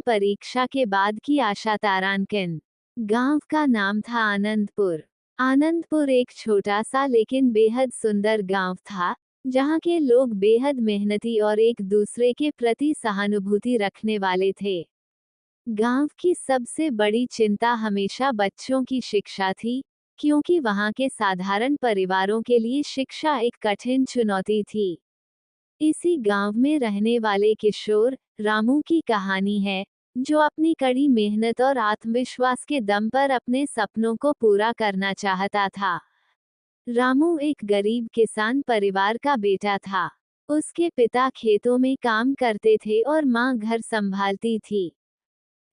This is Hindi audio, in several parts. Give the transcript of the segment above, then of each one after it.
परीक्षा के बाद की आशा तारांकिन। गांव का नाम था आनंदपुर। आनंदपुर एक छोटा सा लेकिन बेहद सुंदर गांव था, जहां के लोग बेहद मेहनती और एक दूसरे के प्रति सहानुभूति रखने वाले थे। गांव की सबसे बड़ी चिंता हमेशा बच्चों की शिक्षा थी, क्योंकि वहां के साधारण परिवारों के लिए शिक्षा एक कठिन चुनौती थी। इसी गांव में रहने वाले किशोर रामू की कहानी है, जो अपनी कड़ी मेहनत और आत्मविश्वास के दम पर अपने सपनों को पूरा करना चाहता था। रामू एक गरीब किसान परिवार का बेटा था। उसके पिता खेतों में काम करते थे और मां घर संभालती थी।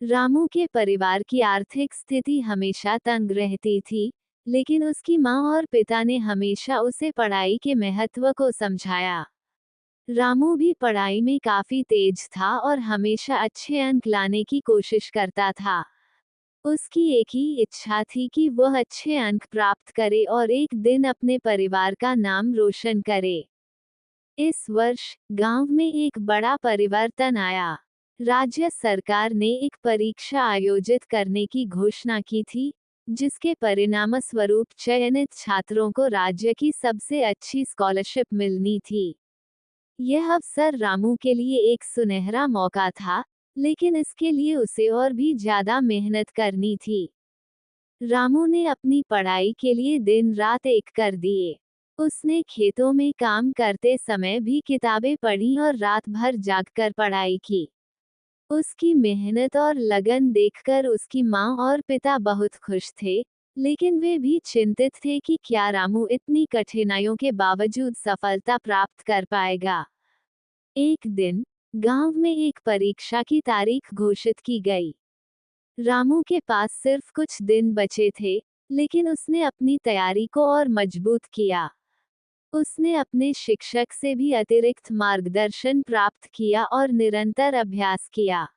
रामू के परिवार की आर्थिक स्थिति हमेशा तंग रहती थी, लेकिन उसकी मां और पिता ने हमेशा उसे पढ़ाई के महत्व को समझाया। रामू भी पढ़ाई में काफी तेज था और हमेशा अच्छे अंक लाने की कोशिश करता था। उसकी एक ही इच्छा थी कि वह अच्छे अंक प्राप्त करे और एक दिन अपने परिवार का नाम रोशन करे। इस वर्ष गांव में एक बड़ा परिवर्तन आया। राज्य सरकार ने एक परीक्षा आयोजित करने की घोषणा की थी, जिसके परिणामस्वरूप चयनित छात्रों को राज्य की सबसे अच्छी स्कॉलरशिप मिलनी थी। यह अवसर रामू के लिए एक सुनहरा मौका था, लेकिन इसके लिए उसे और भी ज्यादा मेहनत करनी थी। रामू ने अपनी पढ़ाई के लिए दिन रात एक कर दिए। उसने खेतों में काम करते समय भी किताबें पढ़ी और रात भर जागकर पढ़ाई की। उसकी मेहनत और लगन देखकर उसकी माँ और पिता बहुत खुश थे, लेकिन वे भी चिंतित थे कि क्या रामू इतनी कठिनाइयों के बावजूद सफलता प्राप्त कर पाएगा। एक दिन गांव में एक परीक्षा की तारीख घोषित की गई। रामू के पास सिर्फ कुछ दिन बचे थे, लेकिन उसने अपनी तैयारी को और मजबूत किया। उसने अपने शिक्षक से भी अतिरिक्त मार्गदर्शन प्राप्त किया और निरंतर अभ्यास किया।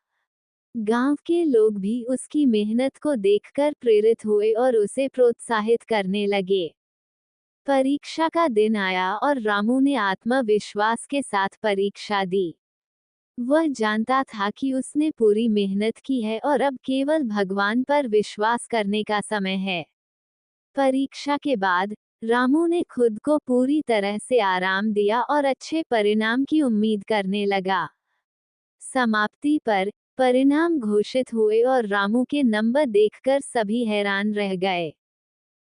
गांव के लोग भी उसकी मेहनत को देखकर प्रेरित हुए और उसे प्रोत्साहित करने लगे। परीक्षा का दिन आया और रामू ने आत्मविश्वास के साथ परीक्षा दी। वह जानता था कि उसने पूरी मेहनत की है और अब केवल भगवान पर विश्वास करने का समय है। परीक्षा के बाद रामू ने खुद को पूरी तरह से आराम दिया और अच्छे परिणाम की उम्मीद करने लगा। समाप्ति पर परिणाम घोषित हुए और रामू के नंबर देखकर सभी हैरान रह गए।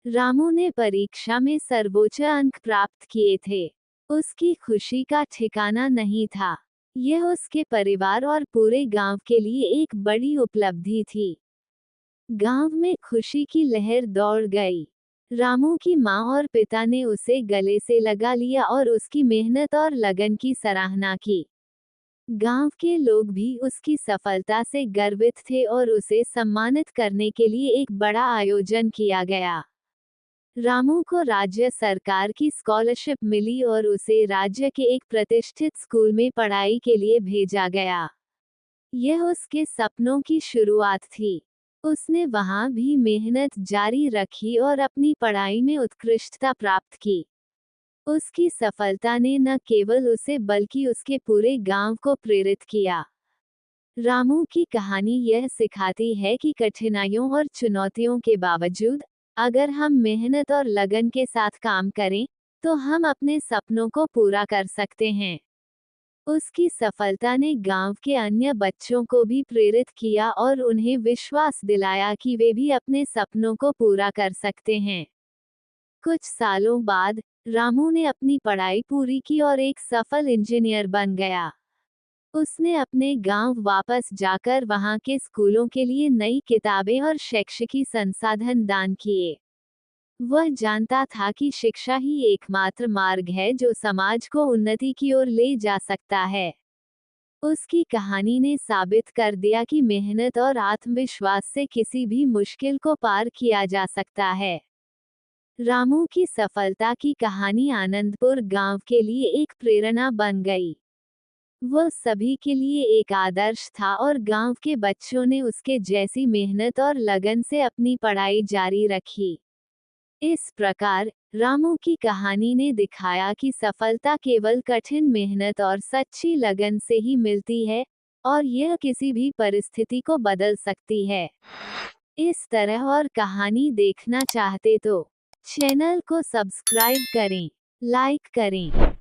रामू ने परीक्षा में सर्वोच्च अंक प्राप्त किए थे। उसकी खुशी का ठिकाना नहीं था। यह उसके परिवार और पूरे गांव के लिए एक बड़ी उपलब्धि थी। गांव में खुशी की लहर दौड़ गई। रामू की मां और पिता ने उसे गले से लगा लिया और उसकी मेहनत और लगन की सराहना की। गांव के लोग भी उसकी सफलता से गर्वित थे और उसे सम्मानित करने के लिए एक बड़ा आयोजन किया गया। रामू को राज्य सरकार की स्कॉलरशिप मिली और उसे राज्य के एक प्रतिष्ठित स्कूल में पढ़ाई के लिए भेजा गया। यह उसके सपनों की शुरुआत थी। उसने वहां भी मेहनत जारी रखी और अपनी पढ़ाई में उत्कृष्टता प्राप्त की। उसकी सफलता ने न केवल उसे बल्कि उसके पूरे गांव को प्रेरित किया। रामू की कहानी यह सिखाती है कि कठिनाइयों और चुनौतियों के बावजूद अगर हम मेहनत और लगन के साथ काम करें, तो हम अपने सपनों को पूरा कर सकते हैं। उसकी सफलता ने गांव के अन्य बच्चों को भी प्रेरित किया और उन्हें विश्वास दिलाया कि वे भी अपने सपनों को पूरा कर सकते हैं। कुछ सालों बाद रामू ने अपनी पढ़ाई पूरी की और एक सफल इंजीनियर बन गया। उसने अपने गांव वापस जाकर वहां के स्कूलों के लिए नई किताबें और शैक्षिकी संसाधन दान किए। वह जानता था कि शिक्षा ही एकमात्र मार्ग है जो समाज को उन्नति की ओर ले जा सकता है। उसकी कहानी ने साबित कर दिया कि मेहनत और आत्मविश्वास से किसी भी मुश्किल को पार किया जा सकता है। रामू की सफलता की कहानी आनंदपुर गांव के लिए एक प्रेरणा बन गई। वह सभी के लिए एक आदर्श था और गांव के बच्चों ने उसके जैसी मेहनत और लगन से अपनी पढ़ाई जारी रखी। इस प्रकार रामू की कहानी ने दिखाया कि सफलता केवल कठिन मेहनत और सच्ची लगन से ही मिलती है, और यह किसी भी परिस्थिति को बदल सकती है। इस तरह और कहानी देखना चाहते तो चैनल को सब्सक्राइब करें, लाइक करें